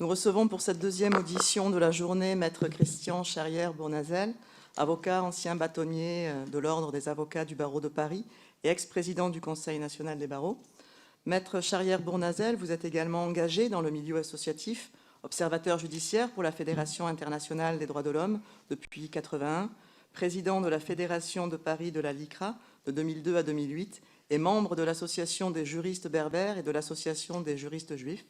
Nous recevons pour cette deuxième audition de la journée Maître Christian Charrière-Bournazel, avocat, ancien bâtonnier de l'Ordre des avocats du barreau de Paris et ex-président du Conseil national des barreaux. Maître Charrière-Bournazel, vous êtes également engagé dans le milieu associatif, observateur judiciaire pour la Fédération internationale des droits de l'homme depuis 1981, président de la Fédération de Paris de la LICRA de 2002 à 2008 et membre de l'Association des juristes berbères et de l'Association des juristes juifs.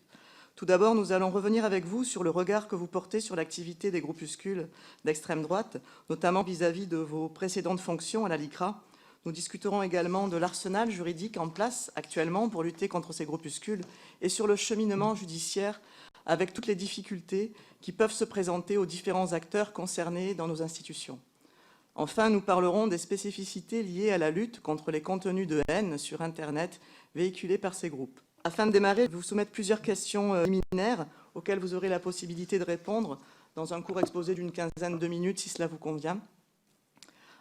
Tout d'abord, nous allons revenir avec vous sur le regard que vous portez sur l'activité des groupuscules d'extrême droite, notamment vis-à-vis de vos précédentes fonctions à la LICRA. Nous discuterons également de l'arsenal juridique en place actuellement pour lutter contre ces groupuscules et sur le cheminement judiciaire avec toutes les difficultés qui peuvent se présenter aux différents acteurs concernés dans nos institutions. Enfin, nous parlerons des spécificités liées à la lutte contre les contenus de haine sur Internet véhiculés par ces groupes. Afin de démarrer, je vais vous soumettre plusieurs questions liminaires auxquelles vous aurez la possibilité de répondre dans un court exposé d'une quinzaine de minutes, si cela vous convient.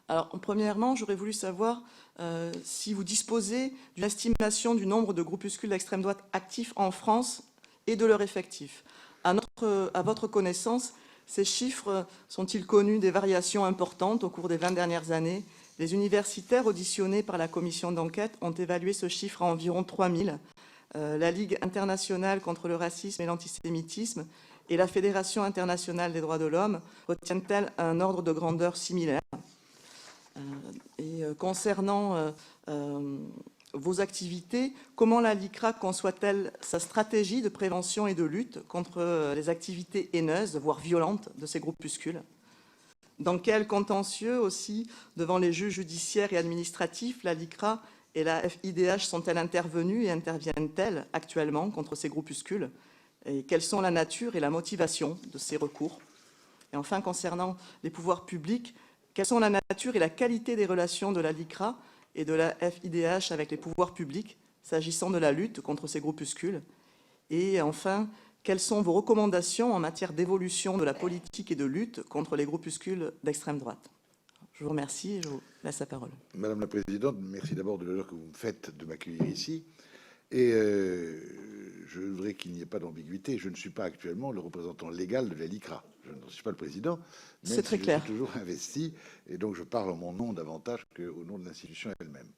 Alors, premièrement, j'aurais voulu savoir si vous disposez d'une estimation du nombre de groupuscules d'extrême droite actifs en France et de leur effectif. À votre connaissance, ces chiffres sont-ils connus des variations importantes au cours des 20 dernières années? Les universitaires auditionnés par la commission d'enquête ont évalué ce chiffre à environ 3000. La Ligue internationale contre le racisme et l'antisémitisme et la Fédération internationale des droits de l'homme retiennent-elles un ordre de grandeur similaire? Concernant vos activités, comment la LICRA conçoit-elle sa stratégie de prévention et de lutte contre les activités haineuses, voire violentes, de ces groupuscules? Dans quel contentieux aussi, devant les juges judiciaires et administratifs, la LICRA et la FIDH sont-elles intervenues et interviennent-elles actuellement contre ces groupuscules? Et quelles sont la nature et la motivation de ces recours? Et enfin, concernant les pouvoirs publics, quelles sont la nature et la qualité des relations de la LICRA et de la FIDH avec les pouvoirs publics, s'agissant de la lutte contre ces groupuscules? Et enfin, quelles sont vos recommandations en matière d'évolution de la politique et de lutte contre les groupuscules d'extrême droite? Je vous remercie et je vous laisse la parole. Madame la Présidente, merci d'abord de l'honneur que vous me faites de m'accueillir ici. Et je voudrais qu'il n'y ait pas d'ambiguïté. Je ne suis pas actuellement le représentant légal de la LICRA. Je ne suis pas le président, C'est très clair. Je suis toujours investi. Et donc, je parle en mon nom davantage qu'au nom de l'institution elle-même.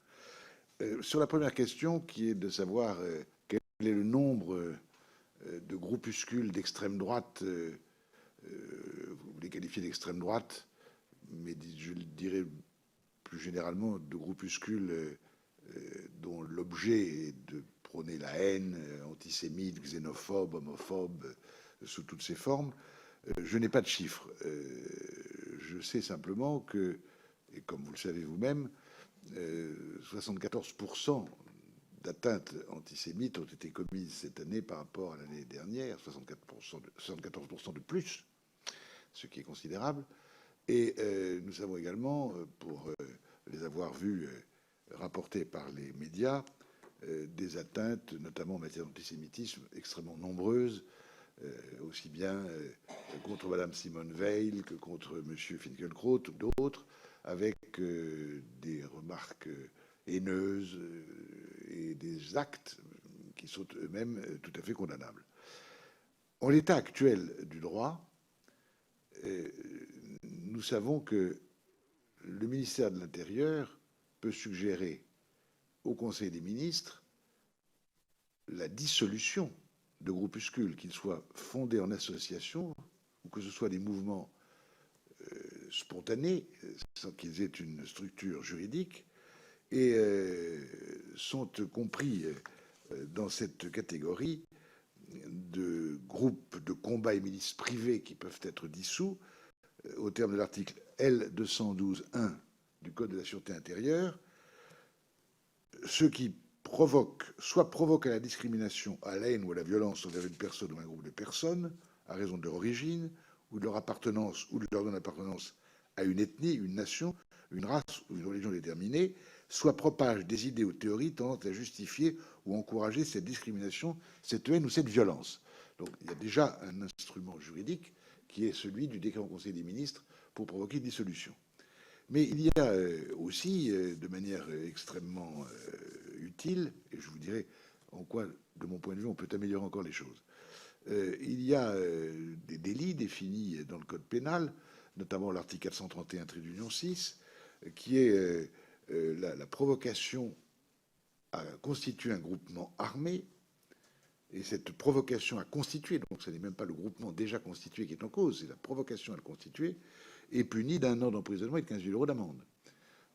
Sur la première question, qui est de savoir quel est le nombre de groupuscules d'extrême droite, vous les qualifiez d'extrême droite, mais je dirais plus généralement de groupuscules dont l'objet est de prôner la haine, antisémite, xénophobe, homophobe, sous toutes ses formes. Je n'ai pas de chiffres. Je sais simplement que, et comme vous le savez vous-même, 74% d'atteintes antisémites ont été commises cette année par rapport à l'année dernière, 74% de plus, ce qui est considérable. Et nous savons également, pour les avoir vus rapportés par les médias, des atteintes, notamment en matière d'antisémitisme, extrêmement nombreuses, aussi bien contre Madame Simone Veil que contre Monsieur Finkielkraut ou d'autres, avec des remarques haineuses et des actes qui sont eux-mêmes tout à fait condamnables. En l'état actuel du droit, nous savons que le ministère de l'Intérieur peut suggérer au Conseil des ministres la dissolution de groupuscules, qu'ils soient fondés en association ou que ce soit des mouvements spontanés, sans qu'ils aient une structure juridique, et sont compris dans cette catégorie de groupes de combat et milices privées qui peuvent être dissous au terme de l'article L212-1 du Code de la Sûreté intérieure, ceux qui provoquent à la discrimination, à la haine ou à la violence envers une personne ou un groupe de personnes, à raison de leur origine, ou de leur appartenance, ou de leur non-appartenance à une ethnie, une nation, une race ou une religion déterminée, soit propagent des idées ou théories tendant à justifier ou encourager cette discrimination, cette haine ou cette violence. Donc il y a déjà un instrument juridique qui est celui du décret en Conseil des ministres pour provoquer une dissolution. Mais il y a aussi, de manière extrêmement utile, et je vous dirai en quoi, de mon point de vue, on peut améliorer encore les choses, il y a des délits définis dans le code pénal, notamment l'article 431 trait d'union 6, qui est la provocation à constituer un groupement armé. Et cette provocation à constituer, donc ce n'est même pas le groupement déjà constitué qui est en cause, c'est la provocation à le constituer, est punie d'1 an d'emprisonnement et de 15 000 euros d'amende.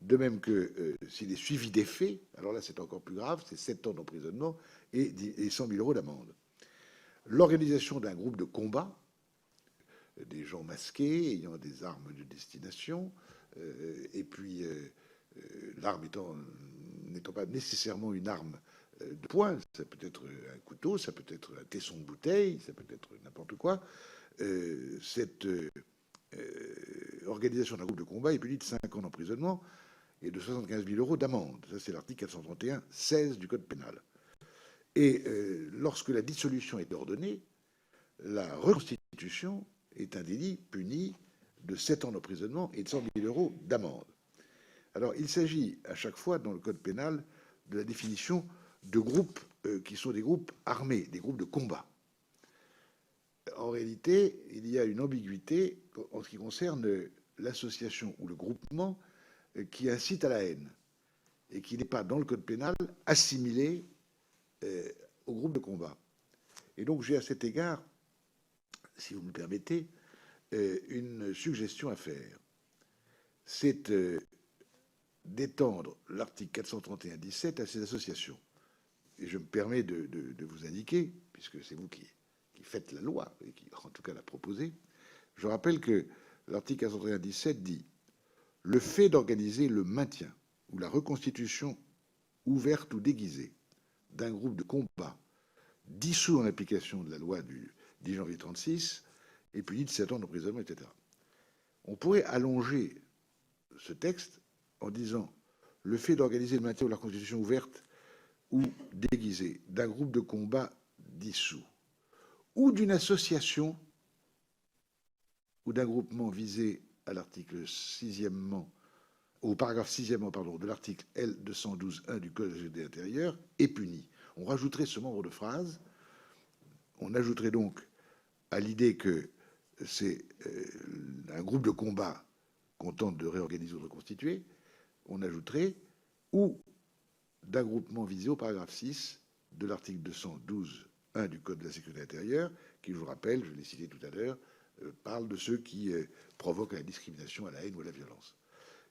De même que s'il est suivi des faits, alors là c'est encore plus grave, c'est 7 ans d'emprisonnement et 100 000 euros d'amende. L'organisation d'un groupe de combat, des gens masqués ayant des armes de destination, et puis l'arme n'étant pas nécessairement une arme de poing, ça peut être un couteau, ça peut être un tesson de bouteille, ça peut être n'importe quoi. Cette organisation d'un groupe de combat est punie de 5 ans d'emprisonnement et de 75 000 euros d'amende. Ça, c'est l'article 431-16 du Code pénal. Et lorsque la dissolution est ordonnée, la reconstitution est un délit puni de 7 ans d'emprisonnement et de 100 000 euros d'amende. Alors, il s'agit à chaque fois, dans le Code pénal, de la définition de groupes qui sont des groupes armés, des groupes de combat. En réalité, il y a une ambiguïté en ce qui concerne l'association ou le groupement qui incite à la haine et qui n'est pas, dans le code pénal, assimilé au groupe de combat. Et donc, j'ai à cet égard, si vous me permettez, une suggestion à faire. C'est d'étendre l'article 431-17 à ces associations. Et je me permets de vous indiquer, puisque c'est vous qui faites la loi, et qui, en tout cas, la proposez, je rappelle que l'article 431-17 dit « Le fait d'organiser le maintien ou la reconstitution ouverte ou déguisée d'un groupe de combat dissous en application de la loi du 10 janvier 1936 est puni de 7 ans d'emprisonnement, etc. » On pourrait allonger ce texte en disant « Le fait d'organiser le maintien ou la reconstitution ouverte ou déguisée d'un groupe de combat dissous ou d'une association ou d'un groupement visé à l'article 6e, au paragraphe 6e, pardon, de l'article L212-1 du Code de l'intérieur est puni. » On rajouterait ce membre de phrase, on ajouterait donc à l'idée que c'est un groupe de combat qu'on tente de réorganiser ou de reconstituer, on ajouterait ou d'un groupement visé au paragraphe 6 de l'article 212-1 du Code de la sécurité intérieure, qui, je vous rappelle, je l'ai cité tout à l'heure, parle de ceux qui provoquent la discrimination, à la haine ou à la violence.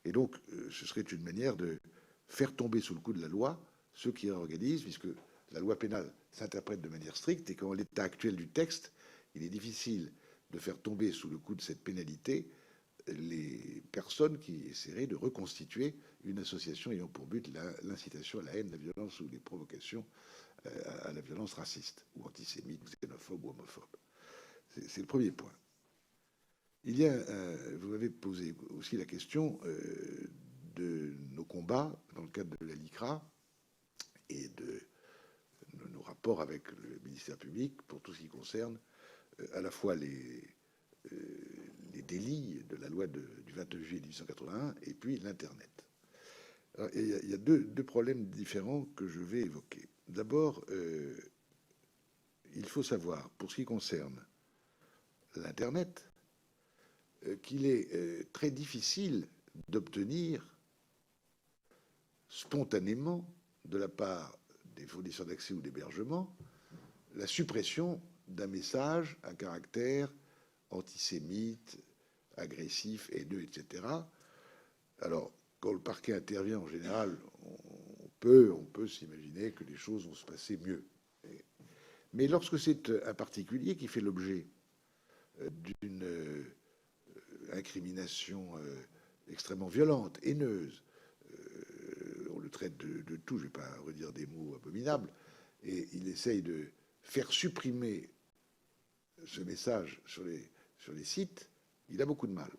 Et donc, ce serait une manière de faire tomber sous le coup de la loi ceux qui réorganisent, puisque la loi pénale s'interprète de manière stricte, et qu'en l'état actuel du texte, il est difficile de faire tomber sous le coup de cette pénalité les personnes qui essaieraient de reconstituer une association ayant pour but l'incitation à la haine, la violence ou les provocations à la violence raciste ou antisémite, ou xénophobe ou homophobe. C'est le premier point. Il y a, vous m'avez posé aussi la question de nos combats dans le cadre de la LICRA et de nos rapports avec le ministère public pour tout ce qui concerne à la fois les délits de la loi du 29 juillet 1881 et puis l'Internet. Il y a deux problèmes différents que je vais évoquer. D'abord, il faut savoir, pour ce qui concerne l'Internet, qu'il est très difficile d'obtenir spontanément de la part des fournisseurs d'accès ou d'hébergement la suppression d'un message à caractère antisémite, agressif, haineux, etc. Alors, quand le parquet intervient, en général, on peut s'imaginer que les choses vont se passer mieux. Mais lorsque c'est un particulier qui fait l'objet d'une incrimination extrêmement violente, haineuse, on le traite de tout, je ne vais pas redire des mots abominables, et il essaye de faire supprimer ce message sur les sites, il a beaucoup de mal.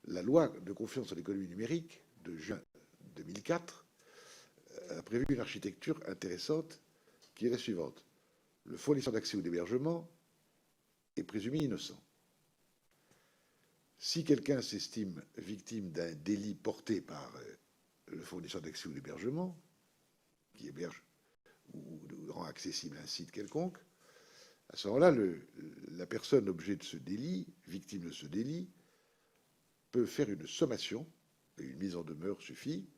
La loi de confiance en l'économie numérique de juin 2004 a prévu une architecture intéressante qui est la suivante. Le fournisseur d'accès ou d'hébergement est présumé innocent. Si quelqu'un s'estime victime d'un délit porté par le fournisseur d'accès ou d'hébergement, qui héberge ou rend accessible un site quelconque, À ce moment-là, la personne objet de ce délit, victime de ce délit, peut faire une sommation, et une mise en demeure suffit,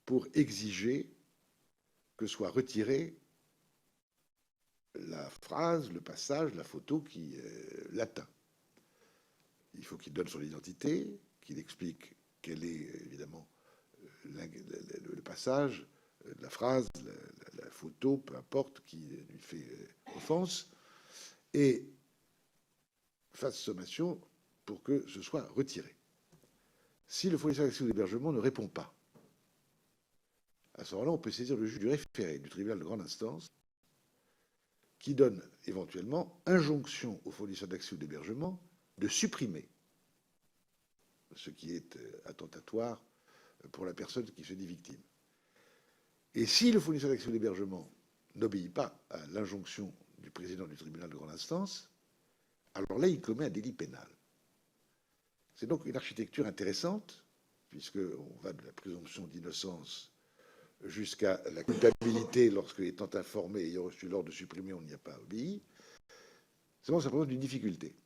pour exiger que soit retirée la phrase, le passage, la photo qui l'atteint. Il faut qu'il donne son identité, qu'il explique quel est évidemment le passage, la phrase, la photo, peu importe, qui lui fait offense, et fasse sommation pour que ce soit retiré. Si le fournisseur d'accès aux hébergements ne répond pas, à ce moment-là, on peut saisir le juge du référé du tribunal de grande instance qui donne éventuellement injonction au fournisseur d'accès aux hébergements de supprimer ce qui est attentatoire pour la personne qui se dit victime. Et si le fournisseur d'accès aux hébergements n'obéit pas à l'injonction du président du tribunal de grande instance, alors là, il commet un délit pénal. C'est donc une architecture intéressante, puisqu'on va de la présomption d'innocence jusqu'à la culpabilité lorsque, étant informé, ayant reçu l'ordre de supprimer, on n'y a pas obéi. Seulement, ça présente une difficulté.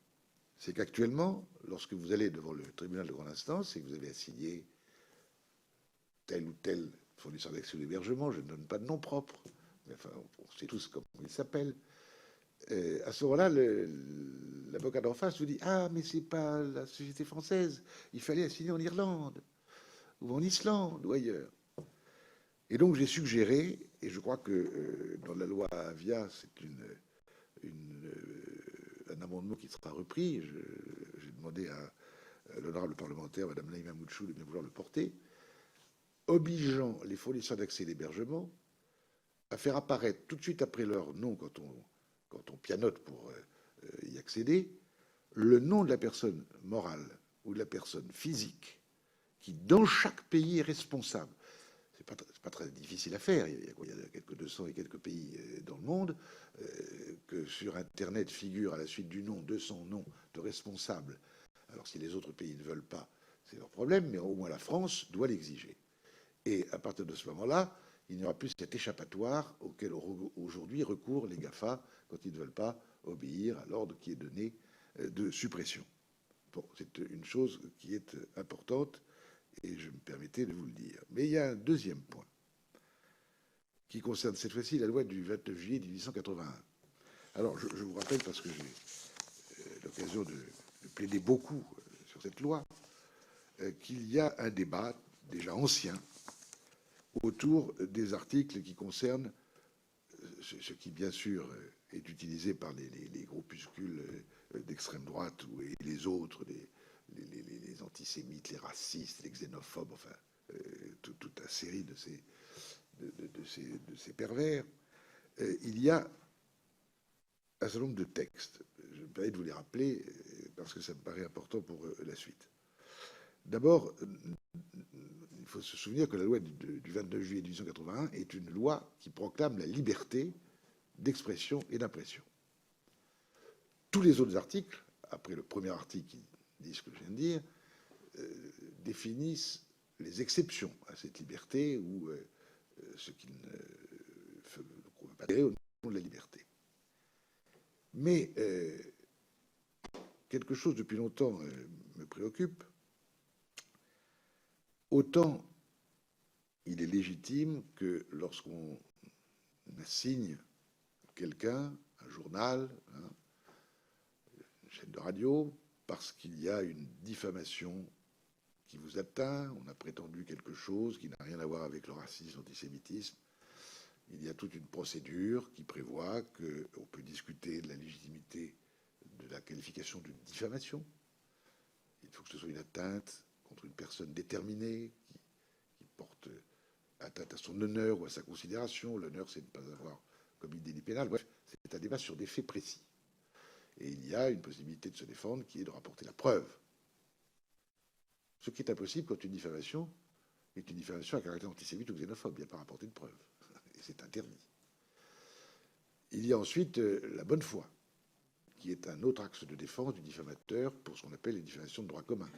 C'est qu'actuellement, lorsque vous allez devant le tribunal de grande instance et que vous avez assigné tel ou tel fournisseur d'accès aux hébergements, je ne donne pas de nom propre, mais enfin, on sait tous comment il s'appelle. À ce moment-là, l'avocat d'en face vous dit: ah, mais c'est pas la société française, il fallait assigner en Irlande, ou en Islande, ou ailleurs. Et donc j'ai suggéré, et je crois que dans la loi Avia, c'est un amendement qui sera repris. J'ai demandé à l'honorable parlementaire, Mme Naïma Mouchou, de bien vouloir le porter, obligeant les fournisseurs d'accès d'hébergement à faire apparaître tout de suite après leur nom, quand on pianote pour y accéder, le nom de la personne morale ou de la personne physique qui, dans chaque pays, est responsable. C'est pas très difficile à faire. Il y a quelques 200 et quelques pays dans le monde que sur Internet figure à la suite du nom 200 noms de responsables. Alors si les autres pays ne veulent pas, c'est leur problème, mais au moins la France doit l'exiger. Et à partir de ce moment-là, il n'y aura plus cet échappatoire auquel aujourd'hui recourent les GAFA quand ils ne veulent pas obéir à l'ordre qui est donné de suppression. Bon, c'est une chose qui est importante et je me permettais de vous le dire. Mais il y a un deuxième point qui concerne cette fois-ci la loi du 29 juillet 1881. Alors, je vous rappelle, parce que j'ai l'occasion de plaider beaucoup sur cette loi, qu'il y a un débat déjà ancien autour des articles qui concernent ce qui, bien sûr, est utilisé par les groupuscules d'extrême droite et les autres, les antisémites, les racistes, les xénophobes, enfin, toute la série de ces pervers. Il y a un certain nombre de textes. Je me permets de vous les rappeler parce que ça me paraît important pour la suite. D'abord, il faut se souvenir que la loi du 29 juillet 1881 est une loi qui proclame la liberté d'expression et d'impression. Tous les autres articles, après le premier article qui dit ce que je viens de dire, définissent les exceptions à cette liberté ou ce qui ne peut pas aller au nom de la liberté. Mais quelque chose depuis longtemps me préoccupe. Autant il est légitime que lorsqu'on assigne quelqu'un, un journal, une chaîne de radio, parce qu'il y a une diffamation qui vous atteint, on a prétendu quelque chose qui n'a rien à voir avec le racisme, l'antisémitisme, il y a toute une procédure qui prévoit qu'on peut discuter de la légitimité de la qualification d'une diffamation. Il faut que ce soit une atteinte contre une personne déterminée qui porte atteinte à son honneur ou à sa considération. L'honneur, c'est de ne pas avoir commis de délit pénal. Bref, c'est un débat sur des faits précis. Et il y a une possibilité de se défendre qui est de rapporter la preuve. Ce qui est impossible quand une diffamation est une diffamation à caractère antisémite ou xénophobe. Il n'y a pas à rapporter de preuve. Et c'est interdit. Il y a ensuite la bonne foi, qui est un autre axe de défense du diffamateur pour ce qu'on appelle les diffamations de droit commun.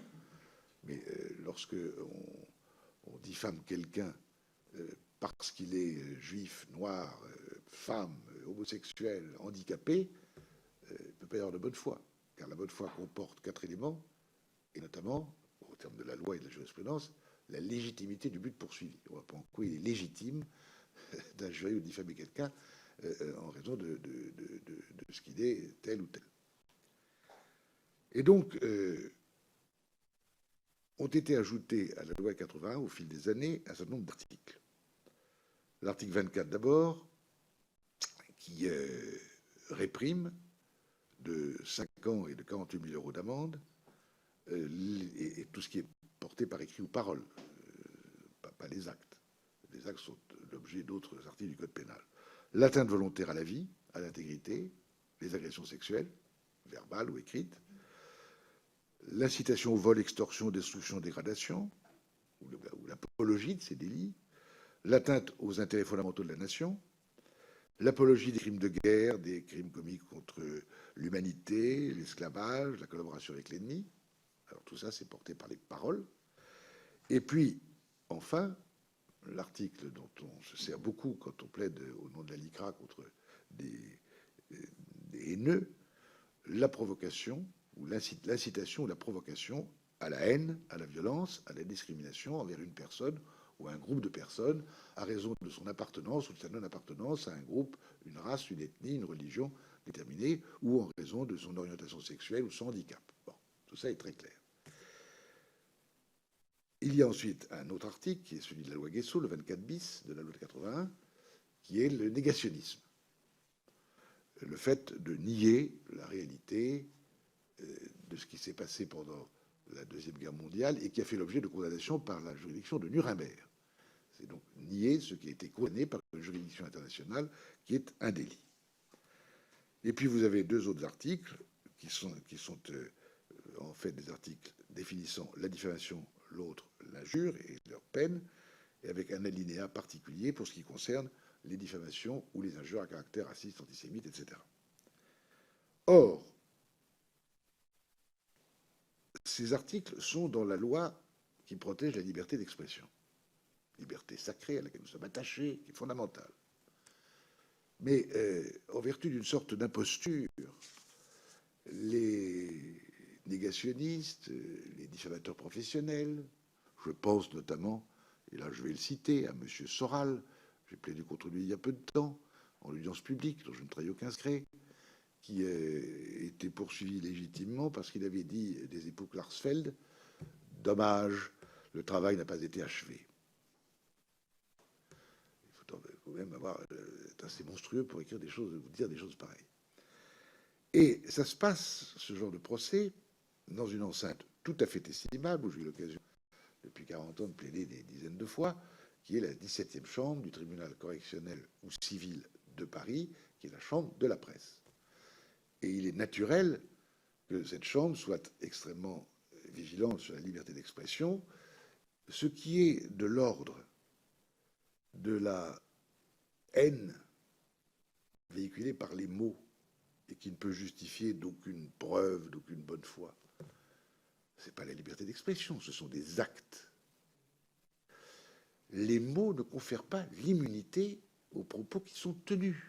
Mais lorsque on diffame quelqu'un parce qu'il est juif, noir, femme, homosexuel, handicapé, peut pas y avoir de bonne foi, car la bonne foi comporte 4 éléments, et notamment, au terme de la loi et de la jurisprudence, la légitimité du but poursuivi. On voit pas en quoi il est légitime d'injurer ou de diffamer quelqu'un en raison de ce qu'il est tel ou tel. Et donc, ont été ajoutés à la loi 81 au fil des années un certain nombre d'articles. L'article 24 d'abord, qui réprime de 5 ans et de 48 000 euros d'amende et tout ce qui est porté par écrit ou parole, pas les actes. Les actes sont l'objet d'autres articles du Code pénal. L'atteinte volontaire à la vie, à l'intégrité, les agressions sexuelles, verbales ou écrites, l'incitation au vol, extorsion, destruction, dégradation, ou l'apologie de ces délits, l'atteinte aux intérêts fondamentaux de la nation, l'apologie des crimes de guerre, des crimes commis contre l'humanité, l'esclavage, la collaboration avec l'ennemi. Alors tout ça, c'est porté par les paroles. Et puis, enfin, l'article dont on se sert beaucoup quand on plaide au nom de la LICRA contre des haineux, la provocation, ou l'incitation ou la provocation à la haine, à la violence, à la discrimination envers une personne ou un groupe de personnes à raison de son appartenance ou de sa non-appartenance à un groupe, une race, une ethnie, une religion déterminée, ou en raison de son orientation sexuelle ou son handicap. Bon, tout ça est très clair. Il y a ensuite un autre article, qui est celui de la loi Guessot, le 24 bis de la loi de 81, qui est le négationnisme. Le fait de nier la réalité de ce qui s'est passé pendant la Deuxième Guerre mondiale et qui a fait l'objet de condamnation par la juridiction de Nuremberg. C'est donc nier ce qui a été condamné par une juridiction internationale, qui est un délit. Et puis vous avez deux autres articles qui sont en fait des articles définissant la diffamation, l'autre l'injure et leur peine, et avec un alinéa particulier pour ce qui concerne les diffamations ou les injures à caractère raciste, antisémite, etc. Or, ces articles sont dans la loi qui protège la liberté d'expression. Liberté sacrée à laquelle nous sommes attachés, qui est fondamentale. Mais en vertu d'une sorte d'imposture, les négationnistes, les diffamateurs professionnels, je pense notamment, et là je vais le citer, à M. Soral, j'ai plaidé contre lui il y a peu de temps, en audience publique, dont je ne trahis aucun secret, qui était poursuivi légitimement parce qu'il avait dit des époux Klarsfeld, dommage, le travail n'a pas été achevé. Il faut quand même avoir être assez monstrueux pour écrire des choses, vous dire des choses pareilles. Et ça se passe, ce genre de procès, dans une enceinte tout à fait estimable, où j'ai eu l'occasion depuis 40 ans de plaider des dizaines de fois, qui est la 17e chambre du tribunal correctionnel ou civil de Paris, qui est la chambre de la presse. Et il est naturel que cette chambre soit extrêmement vigilante sur la liberté d'expression, ce qui est de l'ordre de la haine véhiculée par les mots et qui ne peut justifier d'aucune preuve, d'aucune bonne foi. Ce n'est pas la liberté d'expression, ce sont des actes. Les mots ne confèrent pas l'immunité aux propos qui sont tenus.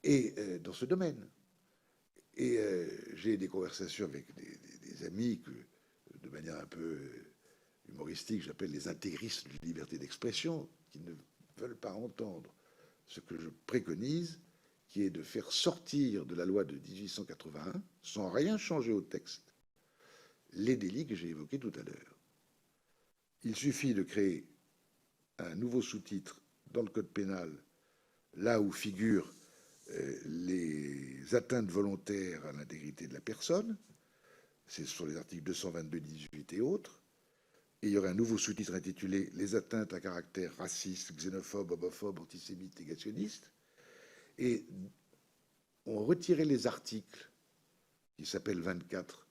Et dans ce domaine. Et j'ai des conversations avec des amis que, de manière un peu humoristique, j'appelle les intégristes de liberté d'expression, qui ne veulent pas entendre ce que je préconise, qui est de faire sortir de la loi de 1881, sans rien changer au texte, les délits que j'ai évoqués tout à l'heure. Il suffit de créer un nouveau sous-titre dans le Code pénal, là où figurent les atteintes volontaires à l'intégrité de la personne, c'est sur les articles 222, 18 et autres, et il y aurait un nouveau sous-titre intitulé « Les atteintes à caractère raciste, xénophobe, homophobe, antisémite, négationniste », et on retirait les articles qui s'appellent 24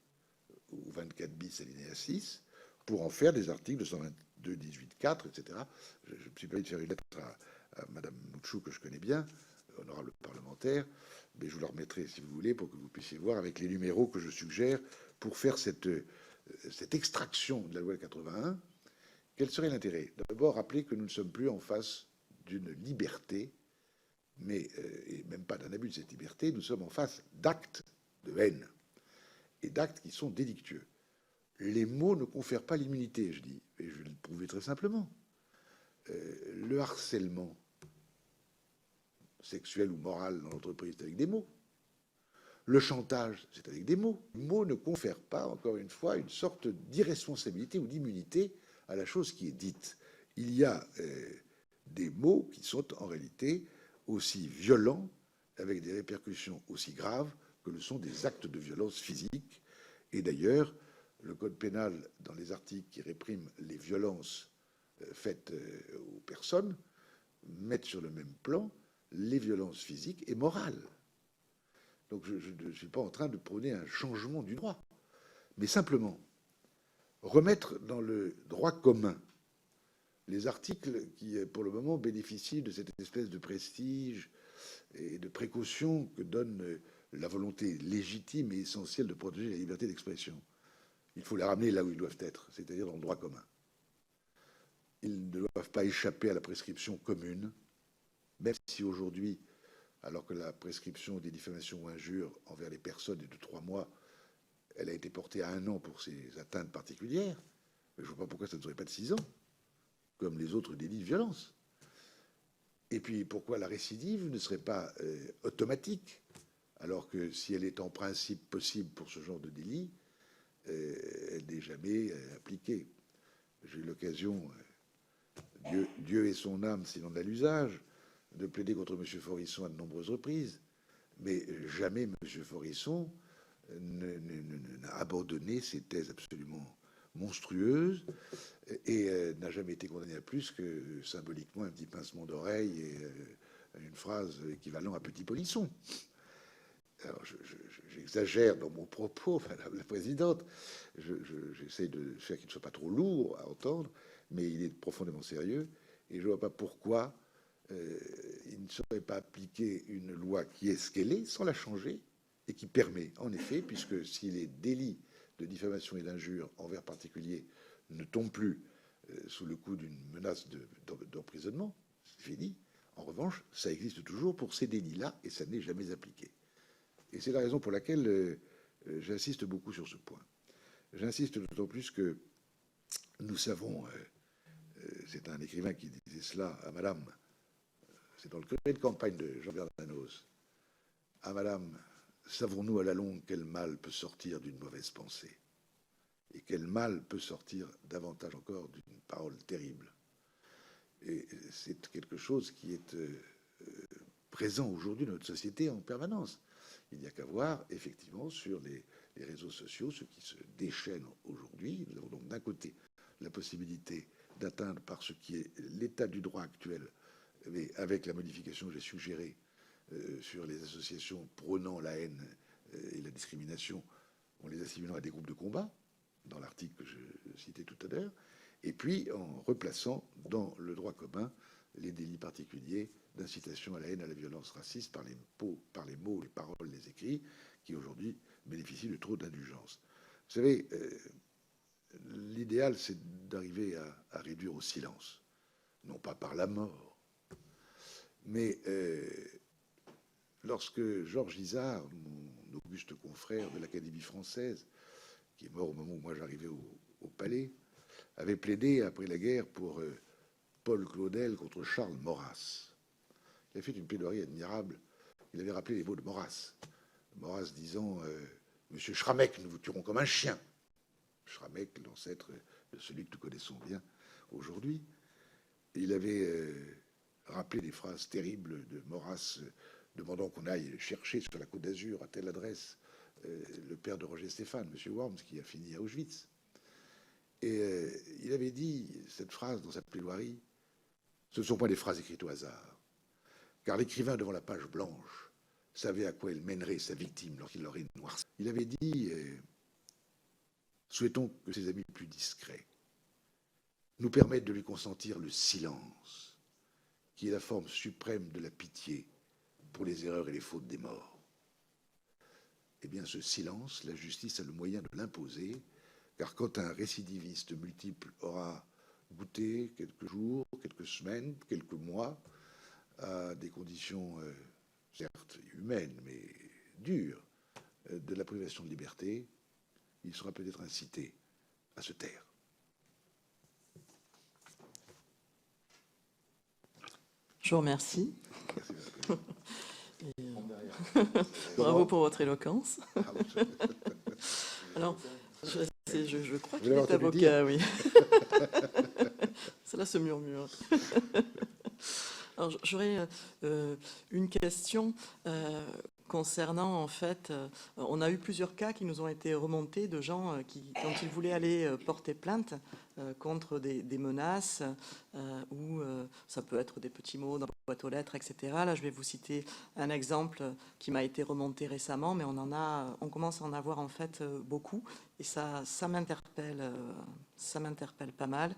ou 24 bis alinéa 6 pour en faire des articles 222, 18, 4, etc. Je me suis permis de faire une lettre à Madame Mouchou, que je connais bien, honorable parlementaire, mais je vous la remettrai si vous voulez pour que vous puissiez voir avec les numéros que je suggère pour faire cette extraction de la loi 81. Quel serait l'intérêt? D'abord, rappeler que nous ne sommes plus en face d'une liberté, mais et même pas d'un abus de cette liberté, nous sommes en face d'actes de haine et d'actes qui sont délictueux. Les mots ne confèrent pas l'immunité, je dis, et je vais le prouver très simplement. Le harcèlement sexuel ou moral dans l'entreprise, c'est avec des mots. Le chantage, c'est avec des mots. Les mots ne confèrent pas, encore une fois, une sorte d'irresponsabilité ou d'immunité à la chose qui est dite. Il y a des mots qui sont en réalité aussi violents, avec des répercussions aussi graves que le sont des actes de violence physique. Et d'ailleurs, le Code pénal, dans les articles qui répriment les violences faites aux personnes, mettent sur le même plan les violences physiques et morales. Donc je ne suis pas en train de prôner un changement du droit, mais simplement remettre dans le droit commun les articles qui, pour le moment, bénéficient de cette espèce de prestige et de précaution que donne la volonté légitime et essentielle de protéger la liberté d'expression. Il faut les ramener là où ils doivent être, c'est-à-dire dans le droit commun. Ils ne doivent pas échapper à la prescription commune, même si aujourd'hui, alors que la prescription des diffamations ou injures envers les personnes est de 3 mois, elle a été portée à 1 an pour ces atteintes particulières. Mais je ne vois pas pourquoi ça ne serait pas de 6 ans, comme les autres délits de violence. Et puis pourquoi la récidive ne serait pas automatique, alors que si elle est en principe possible pour ce genre de délit, elle n'est jamais appliquée. J'ai eu l'occasion, Dieu et son âme s'il en a l'usage, de plaider contre M. Forisson à de nombreuses reprises, mais jamais M. Forisson n'a abandonné ces thèses absolument monstrueuses et n'a jamais été condamné à plus que symboliquement un petit pincement d'oreille et une phrase équivalente à petit polisson. Alors, j'exagère dans mon propos, Madame la Présidente. J'essaie de faire qu'il ne soit pas trop lourd à entendre, mais il est profondément sérieux. Et je ne vois pas pourquoi il ne serait pas appliqué une loi qui est ce qu'elle est, sans la changer, et qui permet, en effet, puisque si les délits de diffamation et d'injure envers particuliers ne tombent plus sous le coup d'une menace d'emprisonnement, c'est fini. En revanche, ça existe toujours pour ces délits-là, et ça n'est jamais appliqué. Et c'est la raison pour laquelle j'insiste beaucoup sur ce point. J'insiste d'autant plus que nous savons, c'est un écrivain qui disait cela à Madame, c'est dans le courrier de campagne de Jean Bernanos, à Madame, savons-nous à la longue quel mal peut sortir d'une mauvaise pensée et quel mal peut sortir davantage encore d'une parole terrible. Et c'est quelque chose qui est présent aujourd'hui dans notre société en permanence. Il n'y a qu'à voir, effectivement, sur les réseaux sociaux, ce qui se déchaîne aujourd'hui. Nous avons donc d'un côté la possibilité d'atteindre par ce qui est l'état du droit actuel, mais avec la modification que j'ai suggérée sur les associations prônant la haine et la discrimination, en les assimilant à des groupes de combat, dans l'article que je citais tout à l'heure, et puis en replaçant dans le droit commun les délits particuliers d'incitation à la haine, à la violence raciste par les mots, les paroles, les écrits, qui aujourd'hui bénéficient de trop d'indulgence. Vous savez, l'idéal, c'est d'arriver à réduire au silence, non pas par la mort, mais lorsque Georges Izard, mon auguste confrère de l'Académie française, qui est mort au moment où moi j'arrivais au palais, avait plaidé après la guerre pour Paul Claudel contre Charles Maurras. Il a fait une plaidoirie admirable. Il avait rappelé les mots de Maurras. Maurras disant Monsieur Schrammeck, nous vous tuerons comme un chien. Schrammeck, l'ancêtre de celui que nous connaissons bien aujourd'hui. Il avait rappelé des phrases terribles de Maurras demandant qu'on aille chercher sur la Côte d'Azur à telle adresse le père de Roger Stéphane, M. Worms, qui a fini à Auschwitz. Et il avait dit cette phrase dans sa plaidoirie, ce ne sont pas des phrases écrites au hasard, car l'écrivain devant la page blanche savait à quoi elle mènerait sa victime lorsqu'il l'aurait noircie. Il avait dit souhaitons que ses amis plus discrets nous permettent de lui consentir le silence, qui est la forme suprême de la pitié pour les erreurs et les fautes des morts. Eh bien, ce silence, la justice a le moyen de l'imposer, car quand un récidiviste multiple aura goûté quelques jours, quelques semaines, quelques mois à des conditions, certes humaines, mais dures, de la privation de liberté, il sera peut-être incité à se taire. Je vous remercie. Merci, Bravo pour votre éloquence. Ah, bon, Alors, je crois Vous qu'il l'avez est entendu dire avocat, oui. Cela se murmure. Alors, j'aurais une question concernant, en fait, on a eu plusieurs cas qui nous ont été remontés de gens qui, quand ils voulaient aller porter plainte contre des menaces, ou ça peut être des petits mots dans la boîte aux lettres, etc. Là, je vais vous citer un exemple qui m'a été remonté récemment, mais on commence à en avoir en fait beaucoup, et ça m'interpelle pas mal.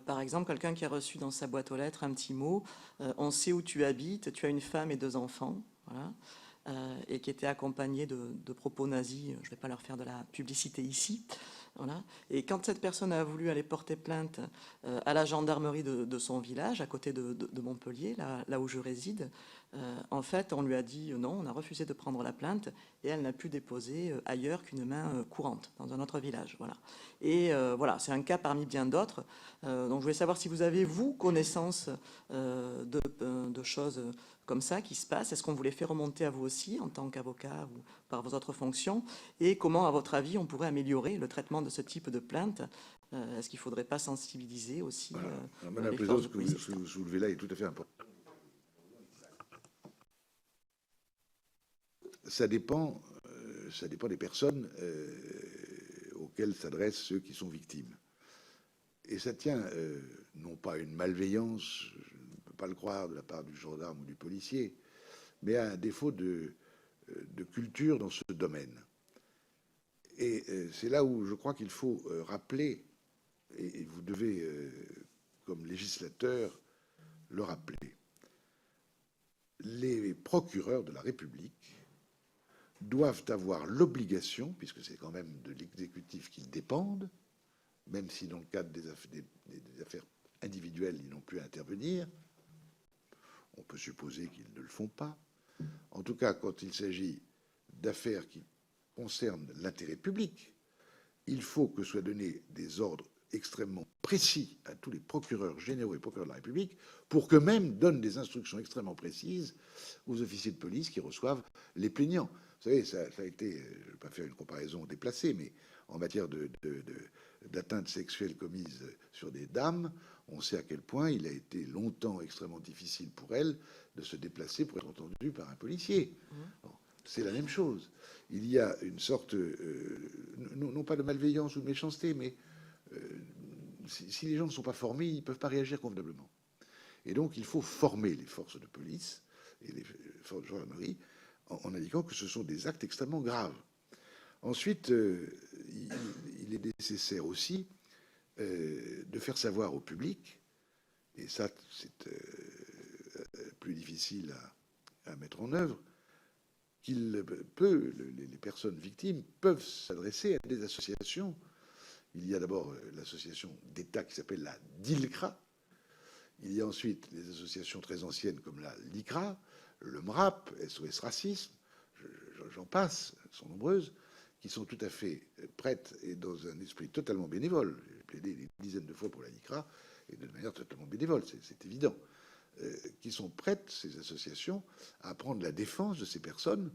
Par exemple, quelqu'un qui a reçu dans sa boîte aux lettres un petit mot, on sait où tu habites, tu as une femme et 2 enfants, voilà. Et qui était accompagné de propos nazis. Je ne vais pas leur faire de la publicité ici. Voilà. Et quand cette personne a voulu aller porter plainte à la gendarmerie de son village, à côté de Montpellier, là où je réside, en fait, on lui a dit non, on a refusé de prendre la plainte, et elle n'a pu déposer ailleurs qu'une main courante, dans un autre village. Voilà. Et voilà, c'est un cas parmi bien d'autres. Donc je voulais savoir si vous avez, vous, connaissance de choses comme ça qui se passent. Est-ce qu'on vous les fait remonter à vous aussi, en tant qu'avocat ou par vos autres fonctions? Et comment, à votre avis, on pourrait améliorer le traitement de ce type de plainte? Est-ce qu'il ne faudrait pas sensibiliser aussi Madame la les Présidente, forces de police, ce que vous soulevez là est tout à fait important. Ça dépend des personnes auxquelles s'adressent ceux qui sont victimes. Et ça tient non pas à une malveillance, je ne peux pas le croire, de la part du gendarme ou du policier, mais à un défaut de culture dans ce domaine. Et c'est là où je crois qu'il faut rappeler, et vous devez, comme législateur, le rappeler. Les procureurs de la République doivent avoir l'obligation, puisque c'est quand même de l'exécutif qu'ils dépendent, même si dans le cadre des affaires individuelles, ils n'ont pu intervenir, on peut supposer qu'ils ne le font pas. En tout cas, quand il s'agit d'affaires qui concernent l'intérêt public, il faut que soient donnés des ordres extrêmement précis à tous les procureurs généraux et procureurs de la République pour qu'eux-mêmes donnent des instructions extrêmement précises aux officiers de police qui reçoivent les plaignants. Vous savez, ça a été, je ne vais pas faire une comparaison déplacée, mais en matière d'atteinte sexuelle commise sur des dames, on sait à quel point il a été longtemps extrêmement difficile pour elles de se déplacer pour être entendues par un policier. Bon, c'est la même chose. Il y a une sorte, non pas de malveillance ou de méchanceté, mais si les gens ne sont pas formés, ils ne peuvent pas réagir convenablement. Et donc, il faut former les forces de police et les forces de gendarmerie en indiquant que ce sont des actes extrêmement graves. Ensuite, il est nécessaire aussi de faire savoir au public, et ça, c'est plus difficile à mettre en œuvre, les personnes victimes peuvent s'adresser à des associations. Il y a d'abord l'association d'État qui s'appelle la DILCRA. Il y a ensuite les associations très anciennes comme la LICRA, le MRAP, SOS Racisme, j'en passe, elles sont nombreuses, qui sont tout à fait prêtes et dans un esprit totalement bénévole. J'ai plaidé des dizaines de fois pour la LICRA et de manière totalement bénévole, c'est évident. Qui sont prêtes, ces associations, à prendre la défense de ces personnes,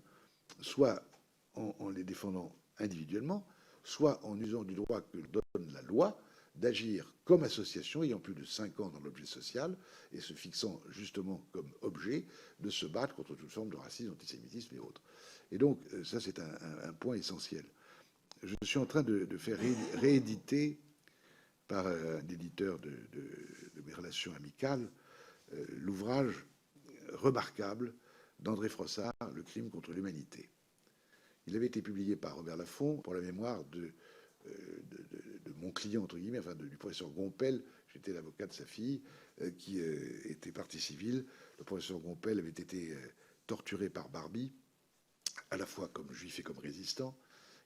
soit en les défendant individuellement, soit en usant du droit que donne la loi, d'agir comme association ayant plus de 5 ans dans l'objet social et se fixant justement comme objet de se battre contre toute forme de racisme, d'antisémitisme et autres. Et donc, ça, c'est un point essentiel. Je suis en train de faire rééditer par un éditeur de mes relations amicales l'ouvrage remarquable d'André Frossard, Le crime contre l'humanité. Il avait été publié par Robert Laffont pour la mémoire de mon client, entre guillemets, enfin du professeur Gompel. J'étais l'avocat de sa fille, qui était partie civile. Le professeur Gompel avait été torturé par Barbie, à la fois comme juif et comme résistant.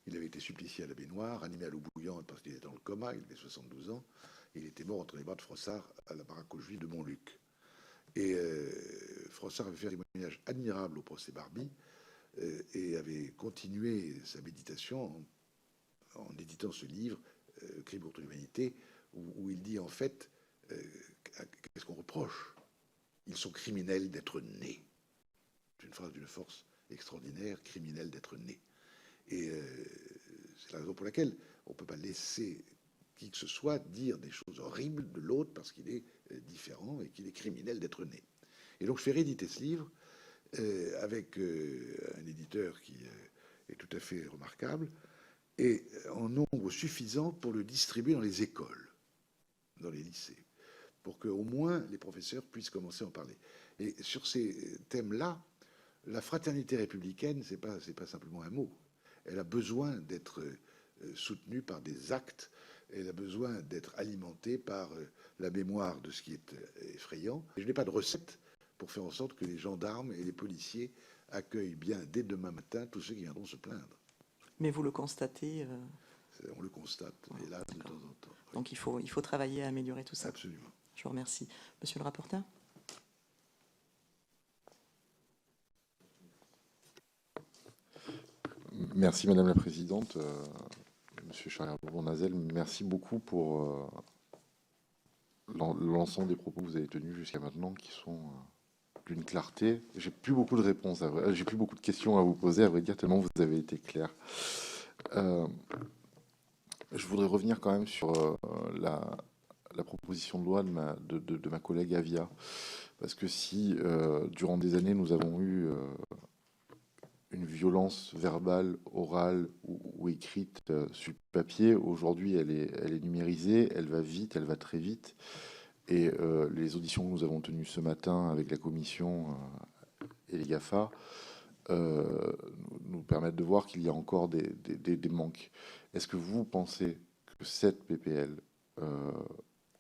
Il avait été supplicié à la baignoire, animé à l'eau bouillante parce qu'il était dans le coma, il avait 72 ans, et il était mort entre les bras de Frossard à la baraque aux Juifs de Montluc. Et Frossard avait fait un témoignage admirable au procès Barbie et avait continué sa méditation en éditant ce livre, Crime contre l'humanité, où il dit en fait, qu'est-ce qu'on reproche? Ils sont criminels d'être nés. C'est une phrase d'une force extraordinaire, criminels d'être nés. Et c'est la raison pour laquelle on ne peut pas laisser qui que ce soit dire des choses horribles de l'autre parce qu'il est différent et qu'il est criminel d'être né. Et donc je fais rééditer ce livre avec un éditeur qui est tout à fait remarquable et en nombre suffisant pour le distribuer dans les écoles, dans les lycées, pour qu'au moins les professeurs puissent commencer à en parler. Et sur ces thèmes-là, la fraternité républicaine, c'est pas simplement un mot. Elle a besoin d'être soutenue par des actes. Elle a besoin d'être alimentée par la mémoire de ce qui est effrayant. Et je n'ai pas de recette pour faire en sorte que les gendarmes et les policiers accueillent bien dès demain matin tous ceux qui viendront se plaindre. Mais vous le constatez On le constate, hélas, de temps en temps. Donc il faut travailler à améliorer tout ça. Absolument. Je vous remercie. Monsieur le rapporteur. Merci Madame la Présidente. Monsieur Charrière-Bournazel, merci beaucoup pour l'ensemble des propos que vous avez tenus jusqu'à maintenant, qui sont d'une clarté. J'ai plus beaucoup de réponses, j'ai plus beaucoup de questions à vous poser, à vrai dire, tellement vous avez été clair. Je voudrais revenir quand même sur la proposition de loi de ma collègue Avia, parce que si durant des années nous avons eu une violence verbale, orale ou écrite sur le papier, aujourd'hui elle est numérisée, elle va vite, elle va très vite. Et les auditions que nous avons tenues ce matin avec la commission et les GAFA nous permettent de voir qu'il y a encore des manques. Est-ce que vous pensez que cette PPL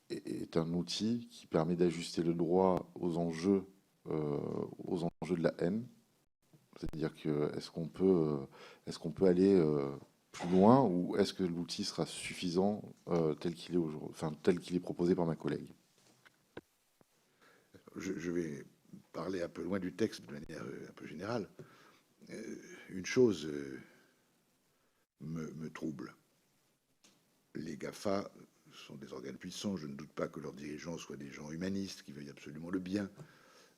est un outil qui permet d'ajuster le droit aux enjeux de la haine? C'est-à-dire que est-ce qu'on peut aller plus loin, ou est-ce que l'outil sera suffisant tel qu'il est aujourd'hui, enfin tel qu'il est proposé par ma collègue? Je vais parler un peu loin du texte de manière un peu générale. Une chose me trouble. Les GAFA sont des organes puissants. Je ne doute pas que leurs dirigeants soient des gens humanistes qui veuillent absolument le bien.